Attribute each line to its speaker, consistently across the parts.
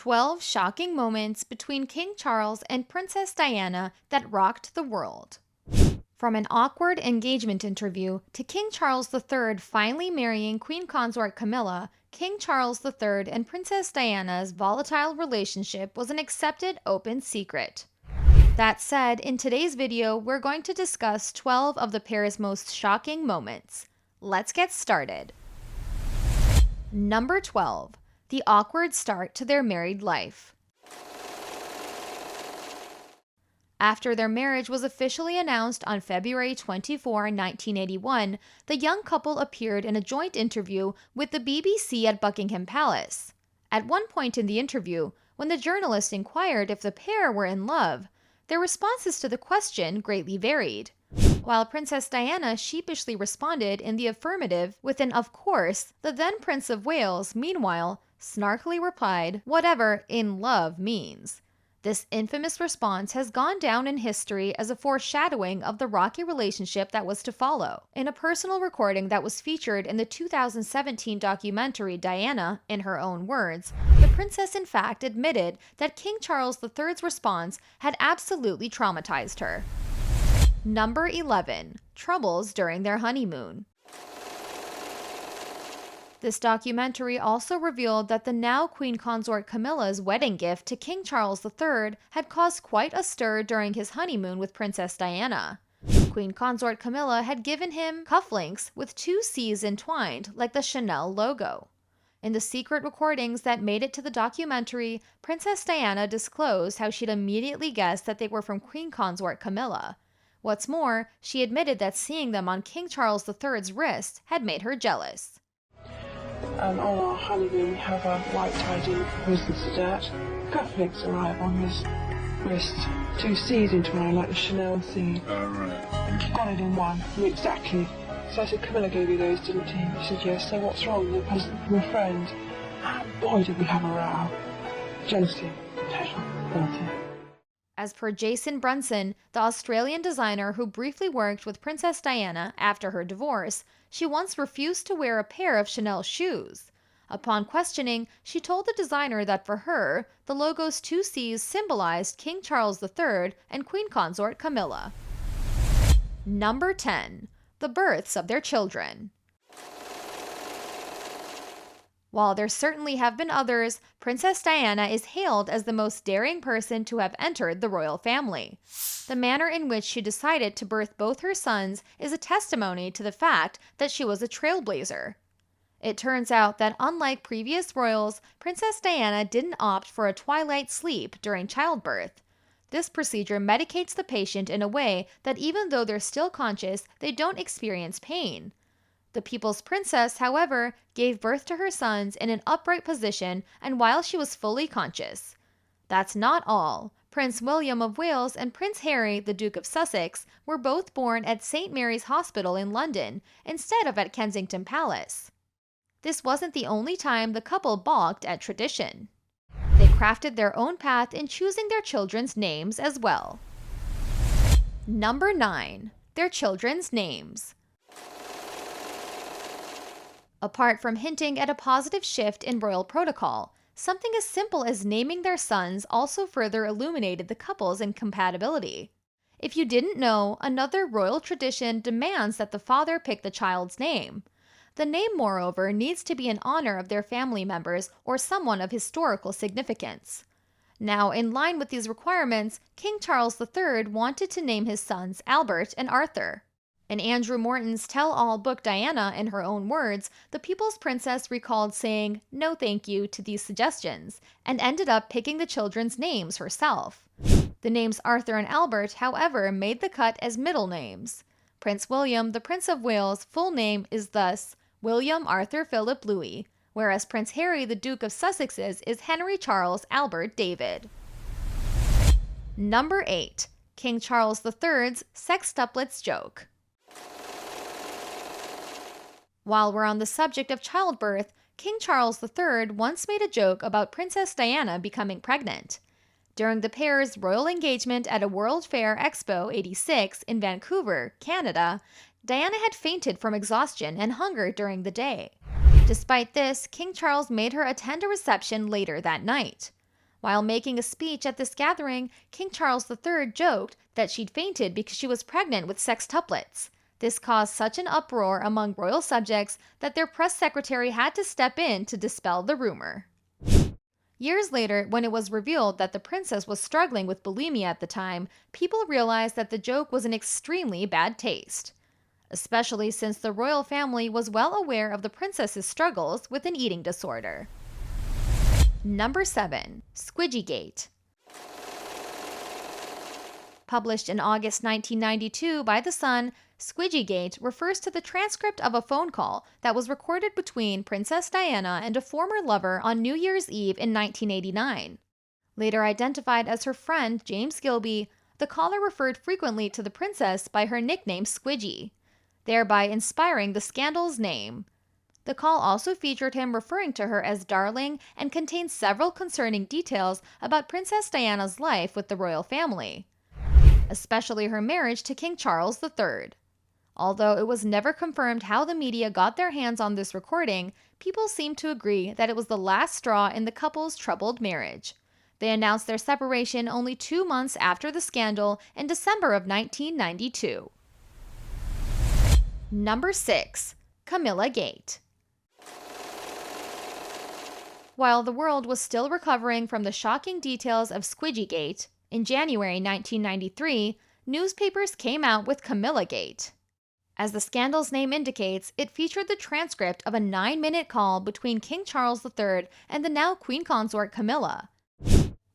Speaker 1: 12 shocking moments between King Charles and Princess Diana that rocked the world. From an awkward engagement interview to King Charles III finally marrying Queen Consort Camilla, King Charles III and Princess Diana's volatile relationship was an accepted open secret. That said, in today's video, we're going to discuss 12 of the pair's most shocking moments. Let's get started. Number 12. The awkward start to their married life. After their marriage was officially announced on February 24, 1981, the young couple appeared in a joint interview with the BBC at Buckingham Palace. At one point in the interview, when the journalist inquired if the pair were in love, their responses to the question greatly varied. While Princess Diana sheepishly responded in the affirmative with an "of course," the then Prince of Wales, meanwhile, snarkily replied, "Whatever 'in love' means." This infamous response has gone down in history as a foreshadowing of the rocky relationship that was to follow. In a personal recording that was featured in the 2017 documentary Diana, in her own words, the princess in fact admitted that King Charles III's response had absolutely traumatized her. Number 11. Troubles during their honeymoon. This documentary also revealed that the now Queen Consort Camilla's wedding gift to King Charles III had caused quite a stir during his honeymoon with Princess Diana. Queen Consort Camilla had given him cufflinks with 2 C's entwined like the Chanel logo. In the secret recordings that made it to the documentary, Princess Diana disclosed how she'd immediately guessed that they were from Queen Consort Camilla. What's more, she admitted that seeing them on King Charles III's wrist had made her jealous.
Speaker 2: On our honeymoon, we have a white tidy wisdom skirt. Cufflinks arrive on his wrist. 2 C's entwined like the Chanel C.
Speaker 3: Oh, right.
Speaker 2: Got it in one. Exactly. So I said, Camilla gave you those, didn't he? He said, yes. So what's wrong? They're from a friend. And boy, did we have a row. Jealousy. Total.
Speaker 1: As per Jason Brunson, the Australian designer who briefly worked with Princess Diana after her divorce, she once refused to wear a pair of Chanel shoes. Upon questioning, she told the designer that for her, the logo's 2 C's symbolized King Charles III and Queen Consort Camilla. Number 10. The births of their children. While there certainly have been others, Princess Diana is hailed as the most daring person to have entered the royal family. The manner in which she decided to birth both her sons is a testimony to the fact that she was a trailblazer. It turns out that unlike previous royals, Princess Diana didn't opt for a twilight sleep during childbirth. This procedure medicates the patient in a way that even though they're still conscious, they don't experience pain. The people's princess, however, gave birth to her sons in an upright position and while she was fully conscious. That's not all. Prince William of Wales and Prince Harry, the Duke of Sussex, were both born at St. Mary's Hospital in London instead of at Kensington Palace. This wasn't the only time the couple balked at tradition. They crafted their own path in choosing their children's names as well. Number 9. Their children's names. Apart from hinting at a positive shift in royal protocol, something as simple as naming their sons also further illuminated the couple's incompatibility. If you didn't know, another royal tradition demands that the father pick the child's name. The name, moreover, needs to be in honor of their family members or someone of historical significance. Now, in line with these requirements, King Charles III wanted to name his sons Albert and Arthur. In Andrew Morton's tell-all book Diana, in her own words, the people's princess recalled saying no thank you to these suggestions, and ended up picking the children's names herself. The names Arthur and Albert, however, made the cut as middle names. Prince William, the Prince of Wales' full name is thus William Arthur Philip Louis, whereas Prince Harry, the Duke of Sussex's, is Henry Charles Albert David. Number 8. King Charles III's sextuplets joke. While we're on the subject of childbirth, King Charles III once made a joke about Princess Diana becoming pregnant. During the pair's royal engagement at a World Fair Expo 86 in Vancouver, Canada, Diana had fainted from exhaustion and hunger during the day. Despite this, King Charles made her attend a reception later that night. While making a speech at this gathering, King Charles III joked that she'd fainted because she was pregnant with sextuplets. This caused such an uproar among royal subjects that their press secretary had to step in to dispel the rumor. Years later, when it was revealed that the princess was struggling with bulimia at the time, people realized that the joke was in extremely bad taste, especially since the royal family was well aware of the princess's struggles with an eating disorder. Number 7. Squidgygate. Published in August 1992 by The Sun, Squidgygate refers to the transcript of a phone call that was recorded between Princess Diana and a former lover on New Year's Eve in 1989. Later identified as her friend James Gilby, the caller referred frequently to the princess by her nickname Squidgy, thereby inspiring the scandal's name. The call also featured him referring to her as darling and contained several concerning details about Princess Diana's life with the royal family, especially her marriage to King Charles III. Although it was never confirmed how the media got their hands on this recording, people seem to agree that it was the last straw in the couple's troubled marriage. They announced their separation only 2 months after the scandal in December of 1992. Number 6. Camillagate. While the world was still recovering from the shocking details of Squidgygate, in January 1993, newspapers came out with Camillagate. As the scandal's name indicates, it featured the transcript of a 9-minute call between King Charles III and the now Queen Consort Camilla.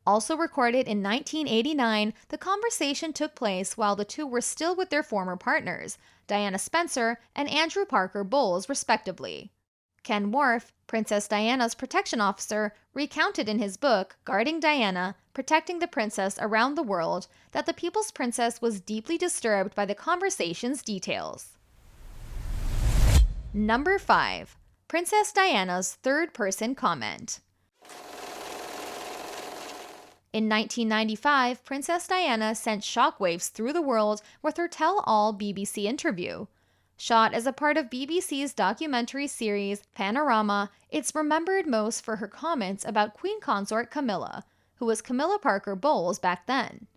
Speaker 1: Also recorded in 1989, the conversation took place while the two were still with their former partners, Diana Spencer and Andrew Parker Bowles, respectively. Ken Wharf, Princess Diana's protection officer, recounted in his book, Guarding Diana, Protecting the Princess Around the World, that the People's Princess was deeply disturbed by the conversation's details. Number 5. Princess Diana's third-person comment. In 1995, Princess Diana sent shockwaves through the world with her tell-all BBC interview. Shot as a part of BBC's documentary series Panorama, it's remembered most for her comments about Queen Consort Camilla, who was Camilla Parker Bowles back then.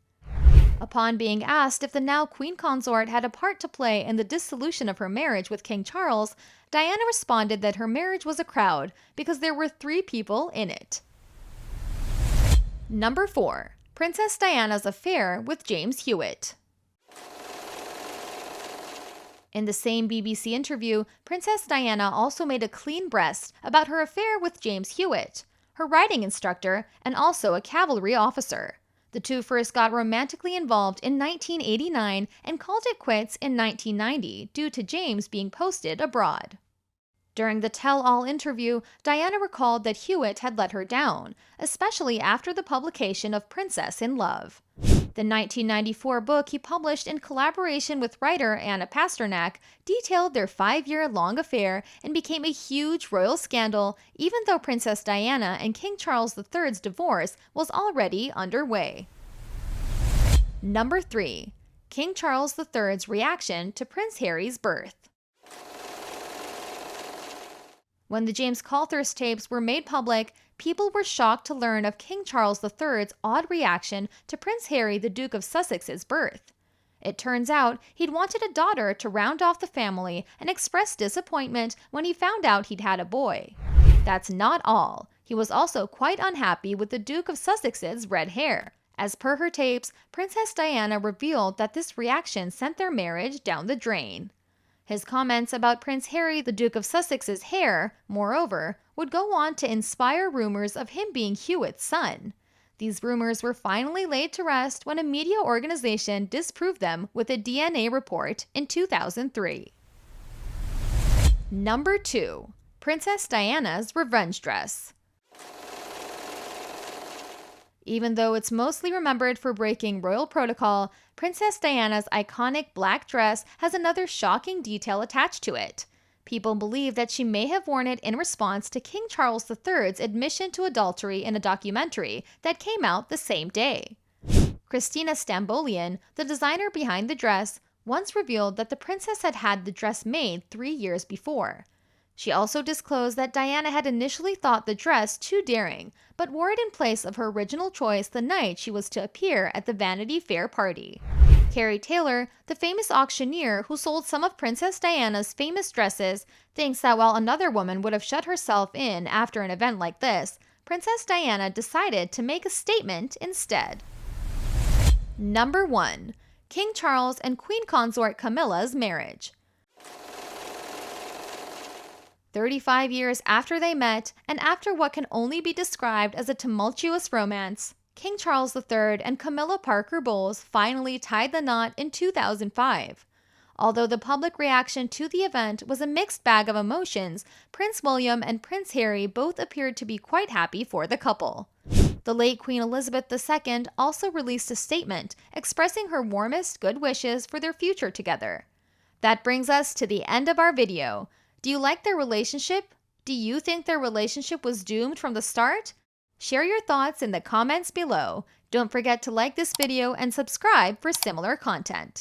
Speaker 1: Upon being asked if the now Queen Consort had a part to play in the dissolution of her marriage with King Charles, Diana responded that her marriage was a crowd because there were 3 people in it. Number 4. Princess Diana's affair with James Hewitt. In the same BBC interview, Princess Diana also made a clean breast about her affair with James Hewitt, her riding instructor and also a cavalry officer. The two first got romantically involved in 1989 and called it quits in 1990 due to James being posted abroad. During the tell-all interview, Diana recalled that Hewitt had let her down, especially after the publication of Princess in Love. The 1994 book he published in collaboration with writer Anna Pasternak detailed their 5-year-long affair and became a huge royal scandal, even though Princess Diana and King Charles III's divorce was already underway. Number 3. King Charles III's reaction to Prince Harry's birth. When the James Caulthurst tapes were made public, people were shocked to learn of King Charles III's odd reaction to Prince Harry, the Duke of Sussex's birth. It turns out he'd wanted a daughter to round off the family and expressed disappointment when he found out he'd had a boy. That's not all. He was also quite unhappy with the Duke of Sussex's red hair. As per her tapes, Princess Diana revealed that this reaction sent their marriage down the drain. His comments about Prince Harry, the Duke of Sussex's hair, moreover, would go on to inspire rumors of him being Hewitt's son. These rumors were finally laid to rest when a media organization disproved them with a DNA report in 2003. Number 2. Princess Diana's revenge dress. Even though it's mostly remembered for breaking royal protocol, Princess Diana's iconic black dress has another shocking detail attached to it. People believe that she may have worn it in response to King Charles III's admission to adultery in a documentary that came out the same day. Christina Stambolian, the designer behind the dress, once revealed that the princess had had the dress made 3 years before. She also disclosed that Diana had initially thought the dress too daring, but wore it in place of her original choice the night she was to appear at the Vanity Fair party. Carrie Taylor, the famous auctioneer who sold some of Princess Diana's famous dresses, thinks that while another woman would have shut herself in after an event like this, Princess Diana decided to make a statement instead. Number 1. King Charles and Queen Consort Camilla's marriage. 35 years after they met, and after what can only be described as a tumultuous romance, King Charles III and Camilla Parker Bowles finally tied the knot in 2005. Although the public reaction to the event was a mixed bag of emotions, Prince William and Prince Harry both appeared to be quite happy for the couple. The late Queen Elizabeth II also released a statement expressing her warmest good wishes for their future together. That brings us to the end of our video. Do you like their relationship? Do you think their relationship was doomed from the start? Share your thoughts in the comments below. Don't forget to like this video and subscribe for similar content.